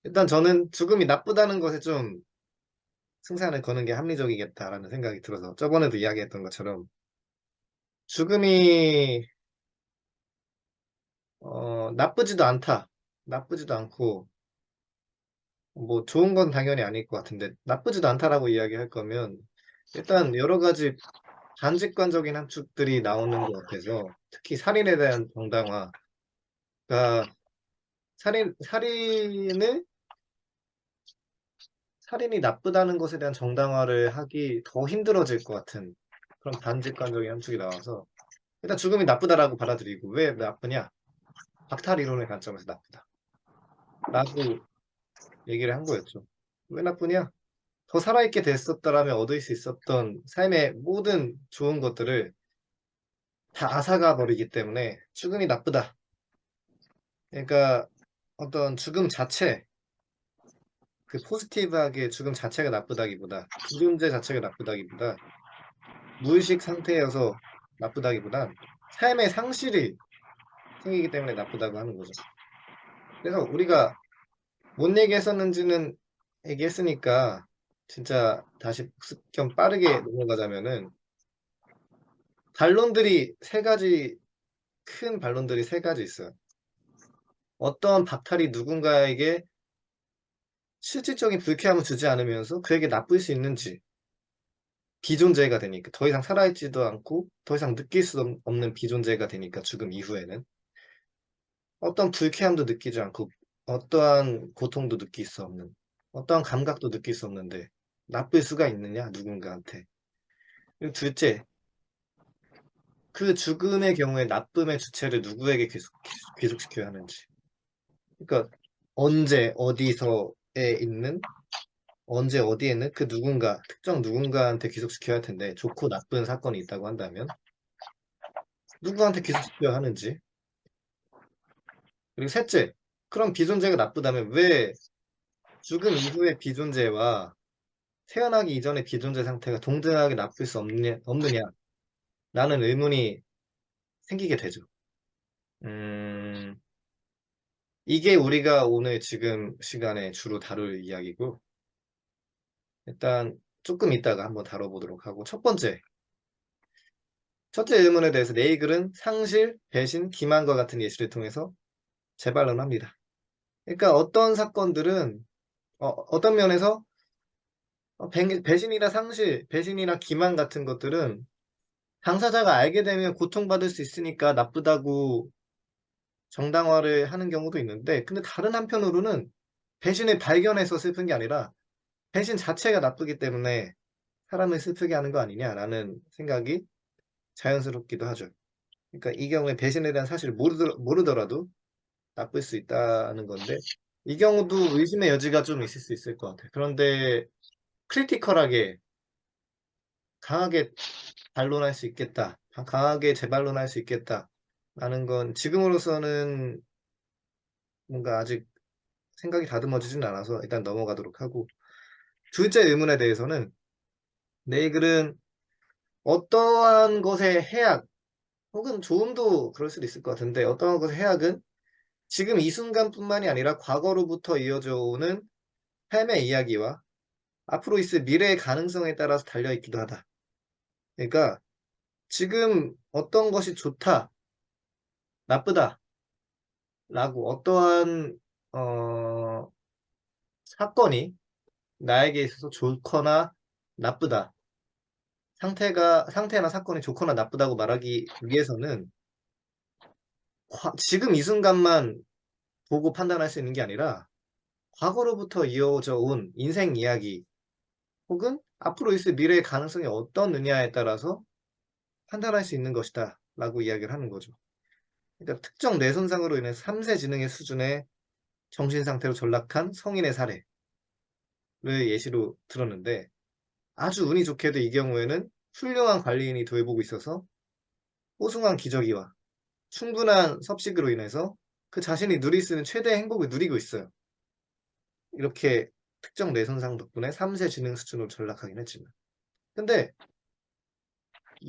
일단 저는 죽음이 나쁘다는 것에 좀 승산을 거는 게 합리적이겠다라는 생각이 들어서 저번에도 이야기했던 것처럼 죽음이 나쁘지도 않다. 나쁘지도 않고 뭐 좋은 건 당연히 아닐 것 같은데 나쁘지도 않다라고 이야기할 거면 일단 여러 가지 반직관적인 함축들이 나오는 것 같아서 특히 살인에 대한 정당화. 그러니까 살인을 살인이 나쁘다는 것에 대한 정당화를 하기 더 힘들어질 것 같은 그런 반직관적인 함축이 나와서 일단 죽음이 나쁘다라고 받아들이고 왜 나쁘냐? 박탈 이론의 관점에서 나쁘다라고 얘기를 한 거였죠. 왜 나쁘냐? 더 살아있게 됐었더라면 얻을 수 있었던 삶의 모든 좋은 것들을 다 앗아가 버리기 때문에 죽음이 나쁘다. 그러니까 어떤 죽음 자체, 그 포지티브하게 죽음 자체가 나쁘다기보다 비존재 자체가 나쁘다기보다 무의식 상태여서 나쁘다기보단 삶의 상실이 생기기 때문에 나쁘다고 하는 거죠. 그래서 우리가 뭔 얘기했었는지는 얘기했으니까 진짜 다시 복습 겸 빠르게 넘어가자면은 반론들이 세 가지 큰 반론들이 세 가지 있어요. 어떤 박탈이 누군가에게 실질적인 불쾌함을 주지 않으면서 그에게 나쁠 수 있는지 비존재가 되니까 더 이상 살아있지도 않고 더 이상 느낄 수 없는 비존재가 되니까 죽음 이후에는 어떤 불쾌함도 느끼지 않고 어떠한 고통도 느낄 수 없는 어떠한 감각도 느낄 수 없는데 나쁠 수가 있느냐 누군가한테. 그리고 둘째, 그 죽음의 경우에 나쁨의 주체를 누구에게 귀속시켜야 하는지. 그러니까 언제 어디서에 있는 언제 어디에 있는 그 누군가 특정 누군가한테 귀속시켜야 할 텐데 좋고 나쁜 사건이 있다고 한다면 누구한테 귀속시켜야 하는지. 그리고 셋째, 그럼 비존재가 나쁘다면 왜 죽음 이후의 비존재와 태어나기 이전의 비존재 상태가 동등하게 나쁠 수 없느냐라는 의문이 생기게 되죠. 음, 이게 우리가 오늘 지금 시간에 주로 다룰 이야기고, 일단 조금 이따가 한번 다뤄보도록 하고, 첫째 의문에 대해서 네이글은 상실, 배신, 기만과 같은 예시를 통해서 재반론합니다. 그러니까 어떤 사건들은, 어떤 면에서 배신이나 상실, 배신이나 기만 같은 것들은 당사자가 알게 되면 고통받을 수 있으니까 나쁘다고 정당화를 하는 경우도 있는데, 근데 다른 한편으로는 배신을 발견해서 슬픈 게 아니라 배신 자체가 나쁘기 때문에 사람을 슬프게 하는 거 아니냐라는 생각이 자연스럽기도 하죠. 그러니까 이 경우에 배신에 대한 사실을 모르더라도 나쁠 수 있다는 건데, 이 경우도 의심의 여지가 좀 있을 수 있을 것 같아요. 그런데 크리티컬하게 강하게 반론할 수 있겠다. 강하게 재반론할 수 있겠다라는 건 지금으로서는 뭔가 아직 생각이 다듬어지진 않아서 일단 넘어가도록 하고, 둘째 의문에 대해서는 내 글은 어떠한 것의 해악 혹은 좋음도 그럴 수도 있을 것 같은데 어떠한 것의 해악은 지금 이 순간뿐만이 아니라 과거로부터 이어져 오는 삶의 이야기와 앞으로 있을 미래의 가능성에 따라서 달려있기도 하다. 그러니까 지금 어떤 것이 좋다, 나쁘다 라고 어떠한 사건이 나에게 있어서 좋거나 나쁘다, 상태나 사건이 좋거나 나쁘다고 말하기 위해서는 지금 이 순간만 보고 판단할 수 있는 게 아니라 과거로부터 이어져 온 인생 이야기 혹은 앞으로 있을 미래의 가능성이 어떠느냐에 따라서 판단할 수 있는 것이다 라고 이야기를 하는 거죠. 그러니까 특정 뇌손상으로 인해 3세 지능의 수준의 정신 상태로 전락한 성인의 사례를 예시로 들었는데 아주 운이 좋게도 이 경우에는 훌륭한 관리인이 돌보고 있어서 뽀송한 기저귀와 충분한 섭식으로 인해서 그 자신이 누릴 수 있는 최대의 행복을 누리고 있어요. 이렇게 특정 뇌손상 덕분에 3세 지능 수준으로 전락하긴 했지만. 근데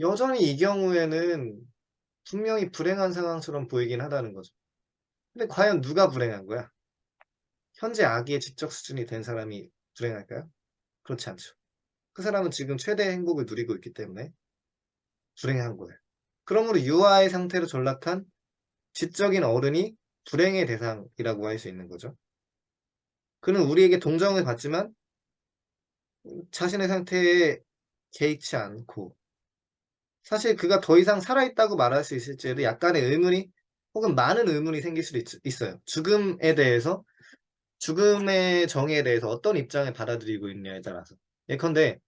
여전히 이 경우에는 분명히 불행한 상황처럼 보이긴 하다는 거죠. 근데 과연 누가 불행한 거야? 현재 아기의 지적 수준이 된 사람이 불행할까요? 그렇지 않죠. 그 사람은 지금 최대의 행복을 누리고 있기 때문에 불행한 거예요. 그러므로 유아의 상태로 전락한 지적인 어른이 불행의 대상이라고 할 수 있는 거죠. 그는 우리에게 동정을 받지만 자신의 상태에 개의치 않고, 사실 그가 더 이상 살아있다고 말할 수 있을지에도 약간의 의문이 혹은 많은 의문이 생길 수도 있어요. 죽음에 대해서, 죽음의 정의에 대해서 어떤 입장을 받아들이고 있느냐에 따라서. 예컨대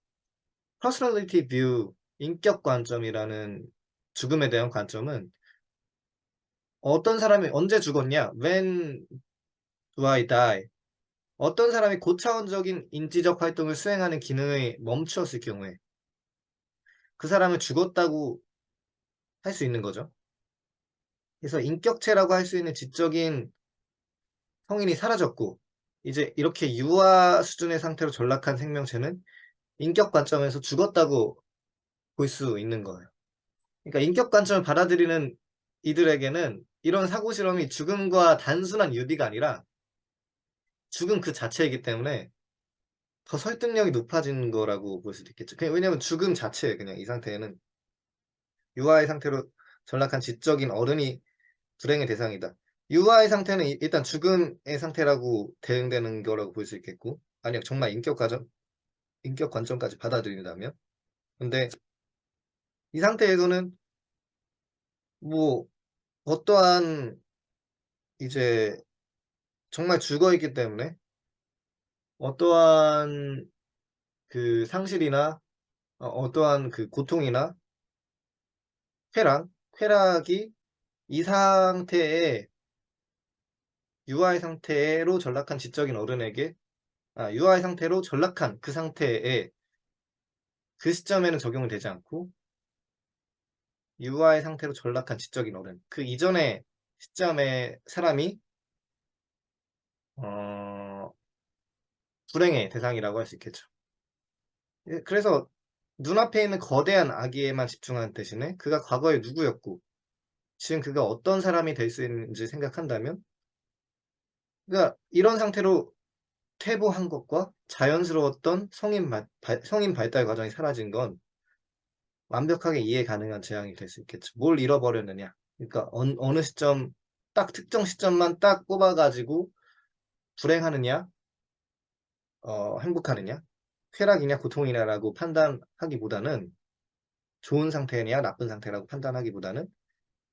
personality view, 인격 관점이라는 죽음에 대한 관점은 어떤 사람이 언제 죽었냐? When do I die? 어떤 사람이 고차원적인 인지적 활동을 수행하는 기능을 멈추었을 경우에 그 사람은 죽었다고 할 수 있는 거죠. 그래서 인격체라고 할 수 있는 지적인 성인이 사라졌고, 이제 이렇게 유아 수준의 상태로 전락한 생명체는 인격 관점에서 죽었다고 볼 수 있는 거예요. 그러니까 인격 관점을 받아들이는 이들에게는 이런 사고 실험이 죽음과 단순한 유비가 아니라 죽음 그 자체이기 때문에 더 설득력이 높아지는 거라고 볼 수도 있겠죠. 왜냐면 죽음 자체예요. 그냥 이 상태에는 유아의 상태로 전락한 지적인 어른이 불행의 대상이다. 유아의 상태는 일단 죽음의 상태라고 대응되는 거라고 볼 수 있겠고, 아니요, 정말 인격 관점까지 받아들인다면. 근데 이 상태에서는 뭐 어떠한 이제 정말 죽어 있기 때문에 어떠한 그 상실이나 어떠한 그 고통이나 쾌락이 이 상태에 유아의 상태로 전락한 지적인 어른에게, 유아의 상태로 전락한 그 상태에 그 시점에는 적용이 되지 않고, 유아의 상태로 전락한 지적인 어른, 그 이전의 시점의 사람이 어 불행의 대상이라고 할 수 있겠죠. 예, 그래서 눈앞에 있는 거대한 아기에만 집중하는 대신에 그가 과거에 누구였고 지금 그가 어떤 사람이 될 수 있는지 생각한다면, 그러니까 이런 상태로 퇴보한 것과 자연스러웠던 성인 발달 과정이 사라진 건 완벽하게 이해 가능한 재앙이 될 수 있겠죠. 뭘 잃어버렸느냐. 그러니까 어느 시점, 딱 특정 시점만 딱 꼽아 가지고 불행하느냐, 행복하느냐, 쾌락이냐 고통이냐라고 판단하기보다는, 좋은 상태냐 나쁜 상태라고 판단하기보다는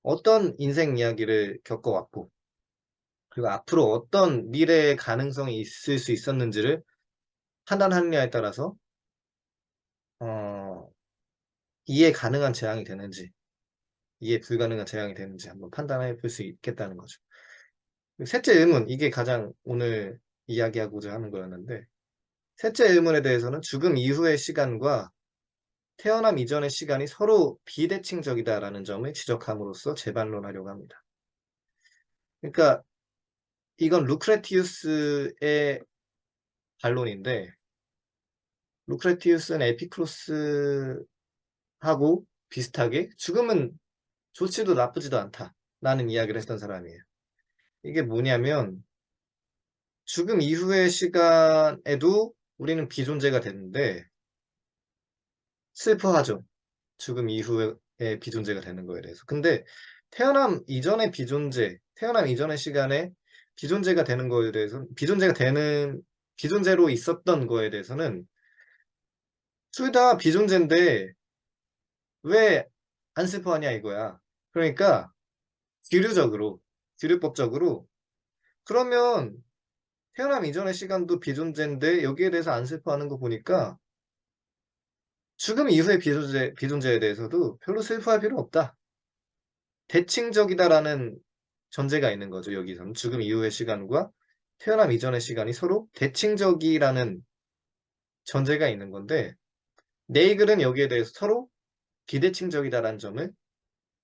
어떤 인생 이야기를 겪어왔고 그리고 앞으로 어떤 미래의 가능성이 있을 수 있었는지를 판단하느냐에 따라서 어 이해 가능한 재앙이 되는지 이해 불가능한 재앙이 되는지 한번 판단해 볼 수 있겠다는 거죠. 셋째 의문, 이게 가장 오늘 이야기하고자 하는 거였는데, 셋째 의문에 대해서는 죽음 이후의 시간과 태어남 이전의 시간이 서로 비대칭적이다라는 점을 지적함으로써 재반론하려고 합니다. 그러니까 이건 루크레티우스의 반론인데, 루크레티우스는 에피쿠로스하고 비슷하게 죽음은 좋지도 나쁘지도 않다라는 이야기를 했던 사람이에요. 이게 뭐냐면 죽음 이후의 시간에도 우리는 비존재가 되는데 슬퍼하죠. 죽음 이후에 비존재가 되는 거에 대해서. 근데 태어남 이전의 시간에 비존재가 되는 거에 대해서, 비존재로 있었던 거에 대해서는 둘 다 비존재인데 왜 안 슬퍼하냐 이거야. 그러니까 규류법적으로 그러면 태어남 이전의 시간도 비존재인데 여기에 대해서 안 슬퍼하는 거 보니까 죽음 이후의 비존재에 대해서도 별로 슬퍼할 필요 없다. 대칭적이다라는 전제가 있는 거죠. 여기서는 죽음 이후의 시간과 태어남 이전의 시간이 서로 대칭적이라는 전제가 있는 건데, 네이글은 여기에 대해서 서로 비대칭적이다라는 점을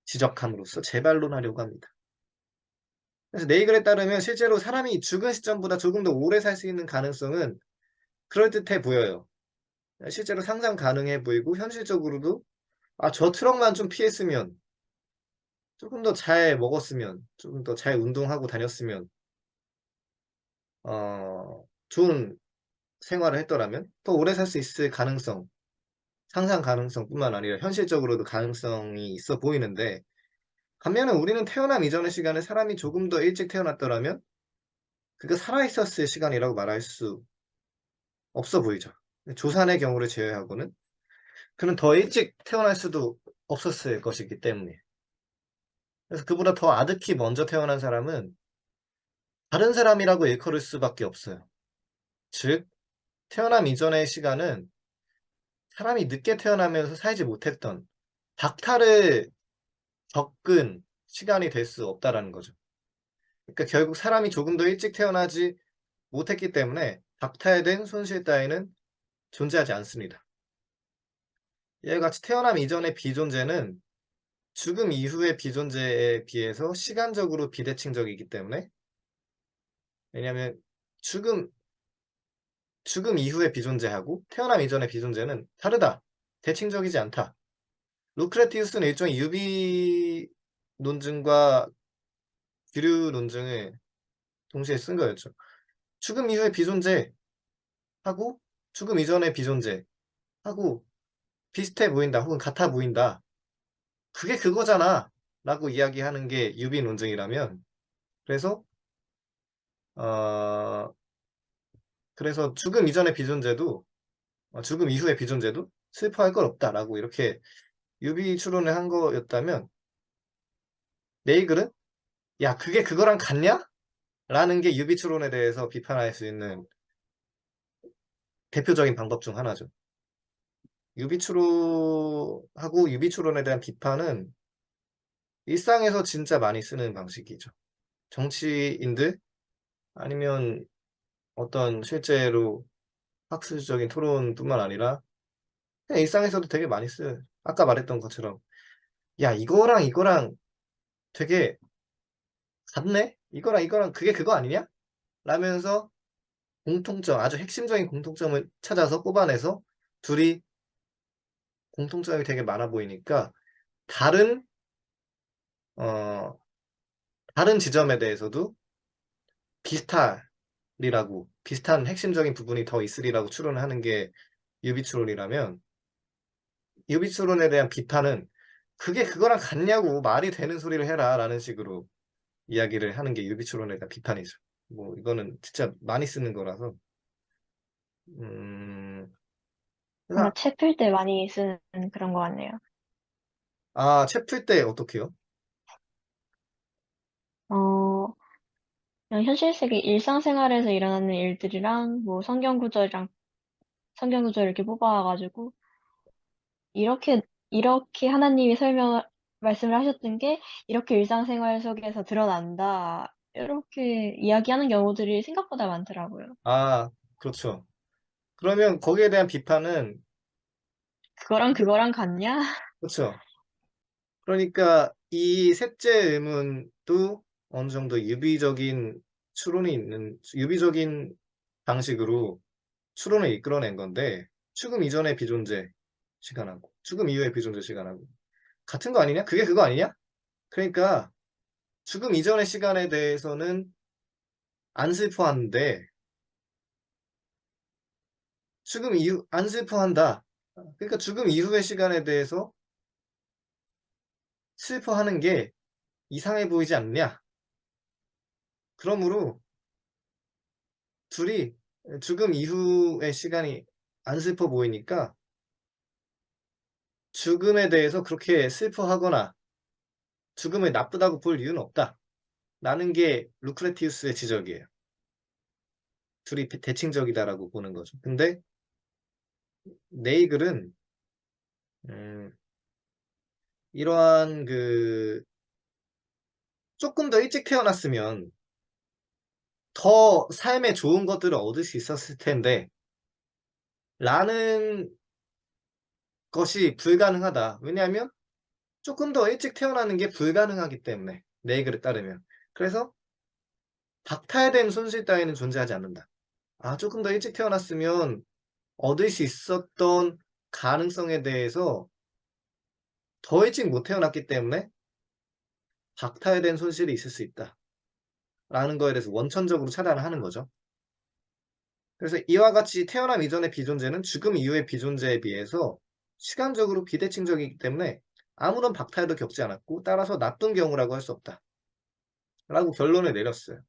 지적함으로써 재반론하려고 합니다. 그래서 네이글에 따르면 실제로 사람이 죽은 시점보다 조금 더 오래 살 수 있는 가능성은 그럴듯해 보여요. 실제로 상상 가능해 보이고 현실적으로도 저 트럭만 좀 피했으면, 조금 더 잘 먹었으면, 조금 더 잘 운동하고 다녔으면 좋은 생활을 했더라면 더 오래 살 수 있을 가능성, 상상 가능성뿐만 아니라 현실적으로도 가능성이 있어 보이는데, 반면에 우리는 태어남 이전의 시간에 사람이 조금 더 일찍 태어났더라면 그가 살아 있었을 시간이라고 말할 수 없어 보이죠. 조산의 경우를 제외하고는 그는 더 일찍 태어날 수도 없었을 것이기 때문에. 그래서 그보다 더 아득히 먼저 태어난 사람은 다른 사람이라고 일컬을 수밖에 없어요. 즉 태어남 이전의 시간은 사람이 늦게 태어나면서 살지 못했던 박탈을 겪은 시간이 될 수 없다라는 거죠. 그러니까 결국 사람이 조금 더 일찍 태어나지 못했기 때문에 박탈된 손실 따위는 존재하지 않습니다. 이와 같이 태어남 이전의 비존재는 죽음 이후의 비존재에 비해서 시간적으로 비대칭적이기 때문에, 왜냐하면 죽음 이후의 비존재하고 태어남 이전의 비존재는 다르다. 대칭적이지 않다. 루크레티우스는 일종의 유비 논증과 기류 논증을 동시에 쓴 거였죠. 죽음 이후의 비존재하고 죽음 이전의 비존재하고 비슷해 보인다 혹은 같아 보인다. 그게 그거잖아 라고 이야기하는 게 유비 논증이라면, 그래서 어 죽음 이전의 비존재도 죽음 이후의 비존재도 슬퍼할 건 없다라고 이렇게 유비 추론을 한 거였다면, 네이글은 야 그게 그거랑 같냐? 라는 게 유비 추론에 대해서 비판할 수 있는 대표적인 방법 중 하나죠. 유비 추론하고 유비 추론에 대한 비판은 일상에서 진짜 많이 쓰는 방식이죠. 정치인들 아니면 어떤 실제로 학술적인 토론뿐만 아니라 그냥 일상에서도 되게 많이 써요. 아까 말했던 것처럼 야 이거랑 이거랑 되게 같네? 이거랑 그게 그거 아니냐? 라면서 공통점, 아주 핵심적인 공통점을 찾아서 뽑아내서 둘이 공통점이 되게 많아 보이니까 다른 어 다른 지점에 대해서도 비슷하리라고, 비슷한 핵심적인 부분이 더 있으리라고 추론을 하는 게 유비 추론이라면, 유비 추론에 대한 비판은 그게 그거랑 같냐고 말이 되는 소리를 해라라는 식으로 이야기를 하는 게 유비 추론에 대한 비판이죠. 뭐 이거는 진짜 많이 쓰는 거라서. 음. 뭔가 그래서 책 필 때 많이 쓰는 그런 것 같네요. 책 풀 때 어떻게요? 어, 그냥 현실 세계 일상생활에서 일어나는 일들이랑 뭐 성경 구절 이렇게 뽑아와가지고 이렇게 이렇게 하나님이 말씀을 하셨던 게 이렇게 일상생활 속에서 드러난다. 이렇게 이야기하는 경우들이 생각보다 많더라고요. 아 그렇죠. 그러면 거기에 대한 비판은, 그거랑 그거랑 같냐? 그렇죠. 그러니까 이 셋째 의문도 어느 정도 유비적인 추론이 있는 유비적인 방식으로 추론을 이끌어낸 건데, 죽음 이전의 비존재 시간하고 죽음 이후의 비존재 시간하고 같은 거 아니냐? 그게 그거 아니냐? 그러니까 죽음 이전의 시간에 대해서는 안 슬퍼하는데 죽음 이후 안 슬퍼한다. 그러니까 죽음 이후의 시간에 대해서 슬퍼하는 게 이상해 보이지 않냐? 그러므로 둘이 죽음 이후의 시간이 안 슬퍼 보이니까 죽음에 대해서 그렇게 슬퍼하거나 죽음을 나쁘다고 볼 이유는 없다. 라는 게 루크레티우스의 지적이에요. 둘이 대칭적이다라고 보는 거죠. 근데 네이글은 음, 이러한 조금 더 일찍 태어났으면 더 삶에 좋은 것들을 얻을 수 있었을 텐데 라는 것이 불가능하다. 왜냐하면 조금 더 일찍 태어나는 게 불가능하기 때문에, 네이글에 따르면. 그래서 박탈된 손실 따위는 존재하지 않는다. 조금 더 일찍 태어났으면 얻을 수 있었던 가능성에 대해서 더 일찍 못 태어났기 때문에 박탈된 손실이 있을 수 있다. 라는 거에 대해서 원천적으로 차단을 하는 거죠. 그래서 이와 같이 태어남 이전의 비존재는 죽음 이후의 비존재에 비해서 시간적으로 비대칭적이기 때문에 아무런 박탈도 겪지 않았고 따라서 나쁜 경우라고 할 수 없다. 라고 결론을 내렸어요.